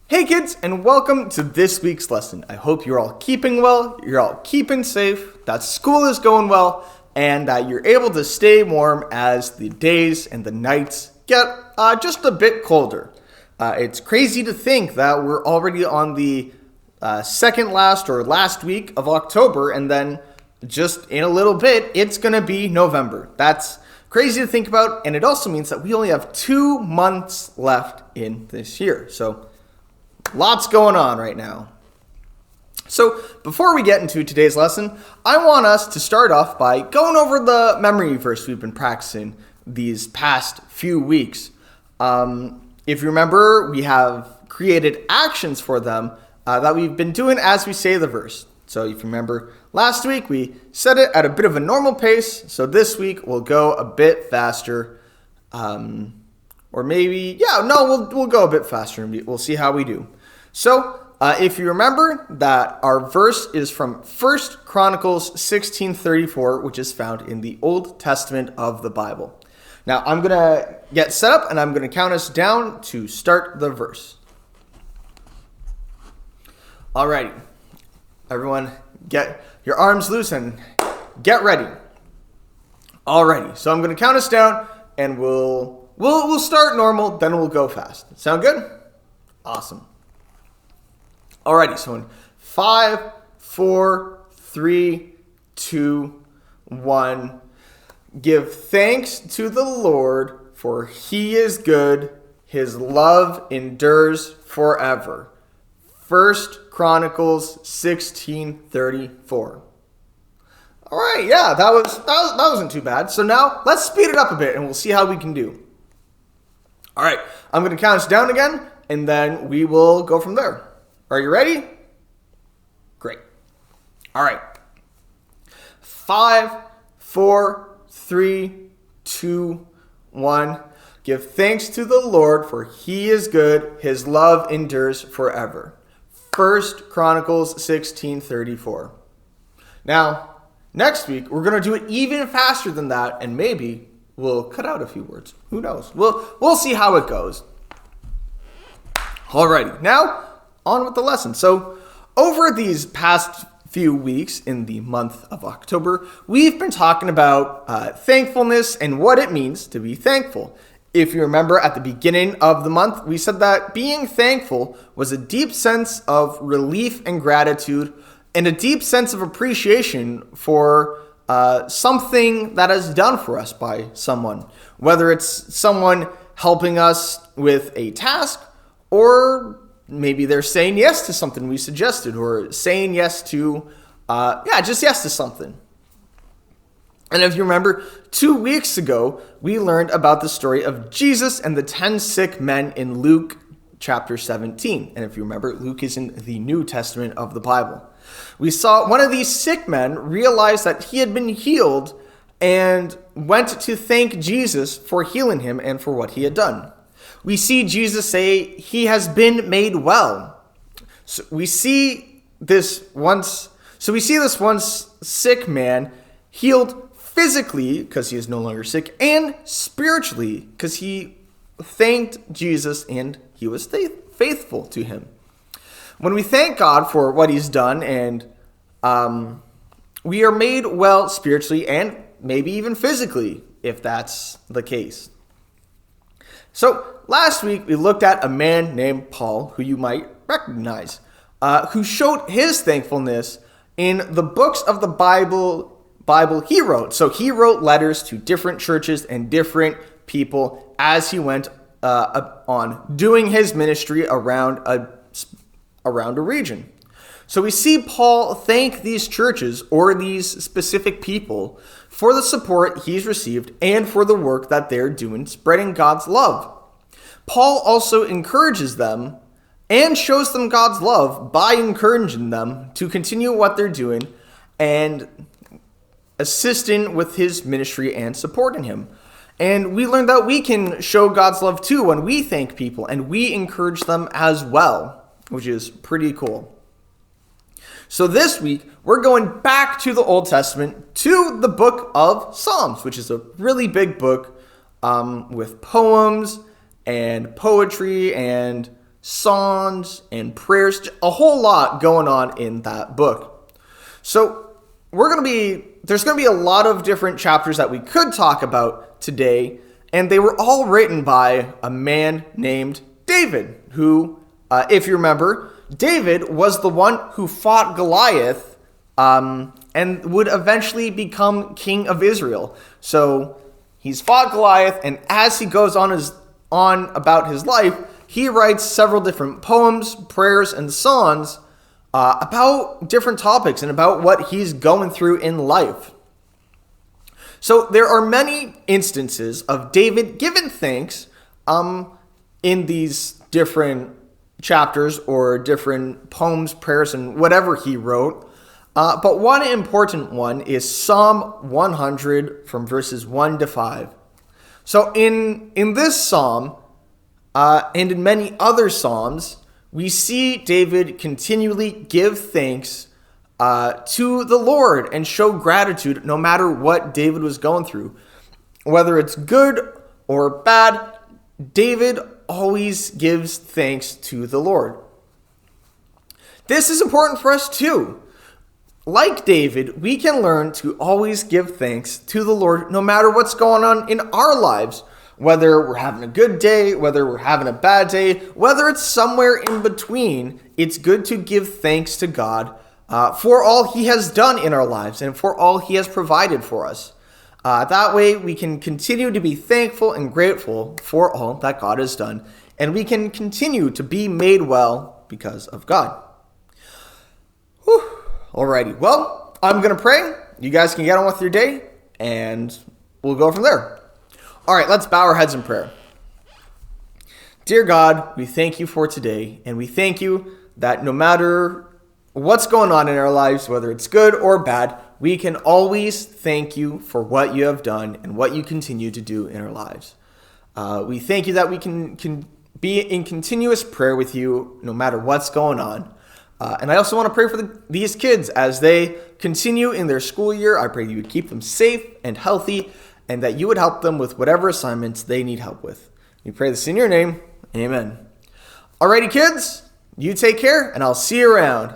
Hey kids, and welcome to this week's lesson. I hope you're all keeping well, you're all keeping safe, that school is going well, and that you're able to stay warm as the days and the nights get just a bit colder. It's crazy to think that we're already on the second last or last week of October, and then just in a little bit, it's going to be November. That's crazy to think about, and it also means that we only have 2 months left in this year. So lots going on right now. So before we get into today's lesson, I want us to start off by going over the memory verse we've been practicing these past few weeks. If you remember, we have created actions for them that we've been doing as we say the verse. So if you remember, last week we said it at a bit of a normal pace. So this week we'll go a bit faster. Or maybe, we'll go a bit faster and we'll see how we do. So, if you remember that our verse is from 1 Chronicles 16:34, which is found in the Old Testament of the Bible. Now, I'm going to get set up and I'm going to count us down to start the verse. Alrighty, everyone, get your arms loose and get ready. Alrighty, so I'm going to count us down and we'll start normal, then we'll go fast. Sound good? Awesome. Alrighty, so in 5, 4, 3, 2, 1. Give thanks to the Lord, for he is good. His love endures forever. 1 Chronicles 16:34. Alright, yeah, that wasn't too bad. So now let's speed it up a bit and we'll see how we can do. Alright, I'm going to count us down again and then we will go from there. Are you ready? Great. All right. 5, 4, 3, 2, 1. Give thanks to the Lord, for he is good. His love endures forever. 1 Chronicles 16:34. Now, next week, we're going to do it even faster than that, and maybe we'll cut out a few words. Who knows? We'll see how it goes. Alrighty. Now, on with the lesson. So, over these past few weeks in the month of October, we've been talking about thankfulness and what it means to be thankful. If you remember at the beginning of the month, we said that being thankful was a deep sense of relief and gratitude and a deep sense of appreciation for something that is done for us by someone, whether it's someone helping us with a task or maybe they're saying yes to something we suggested or saying yes to, just yes to something. And if you remember, 2 weeks ago, we learned about the story of Jesus and the 10 sick men in Luke chapter 17. And if you remember, Luke is in the New Testament of the Bible. We saw one of these sick men realize that he had been healed and went to thank Jesus for healing him and for what he had done. We see Jesus say, he has been made well. So we see this once sick man healed physically because he is no longer sick and spiritually because he thanked Jesus and he was faithful to him. When we thank God for what he's done and we are made well spiritually and maybe even physically if that's the case. So last week, we looked at a man named Paul, who you might recognize, who showed his thankfulness in the books of the Bible he wrote. So he wrote letters to different churches and different people as he went on doing his ministry around a region. So we see Paul thank these churches or these specific people for the support he's received and for the work that they're doing spreading God's love. Paul also encourages them and shows them God's love by encouraging them to continue what they're doing and assisting with his ministry and supporting him. And we learned that we can show God's love too when we thank people and we encourage them as well, which is pretty cool. So this week, we're going back to the Old Testament, to the book of Psalms, which is a really big book with poems and poetry and songs and prayers, a whole lot going on in that book. So there's going to be a lot of different chapters that we could talk about today, and they were all written by a man named David, who, if you remember, David was the one who fought Goliath and would eventually become king of Israel. So he's fought Goliath, and as he goes on about his life, he writes several different poems, prayers, and songs about different topics and about what he's going through in life. So there are many instances of David giving thanks in these different chapters or different poems, prayers, and whatever he wrote. But one important one is Psalm 100 from verses 1 to 5. So in this psalm, and in many other psalms, we see David continually give thanks to the Lord and show gratitude no matter what David was going through. Whether it's good or bad, David always gives thanks to the Lord. This is important for us too. Like David, we can learn to always give thanks to the Lord no matter what's going on in our lives. Whether we're having a good day, whether we're having a bad day, whether it's somewhere in between, it's good to give thanks to God for all he has done in our lives and for all he has provided for us. That way we can continue to be thankful and grateful for all that God has done, and we can continue to be made well because of God. Whew. Alrighty, well, I'm going to pray. You guys can get on with your day, and we'll go from there. All right, let's bow our heads in prayer. Dear God, we thank you for today, and we thank you that no matter what's going on in our lives, whether it's good or bad, we can always thank you for what you have done and what you continue to do in our lives. We thank you that we can be in continuous prayer with you no matter what's going on. And I also want to pray for these kids as they continue in their school year. I pray you would keep them safe and healthy, and that you would help them with whatever assignments they need help with. We pray this in your name. Amen. Alrighty, kids, you take care, and I'll see you around.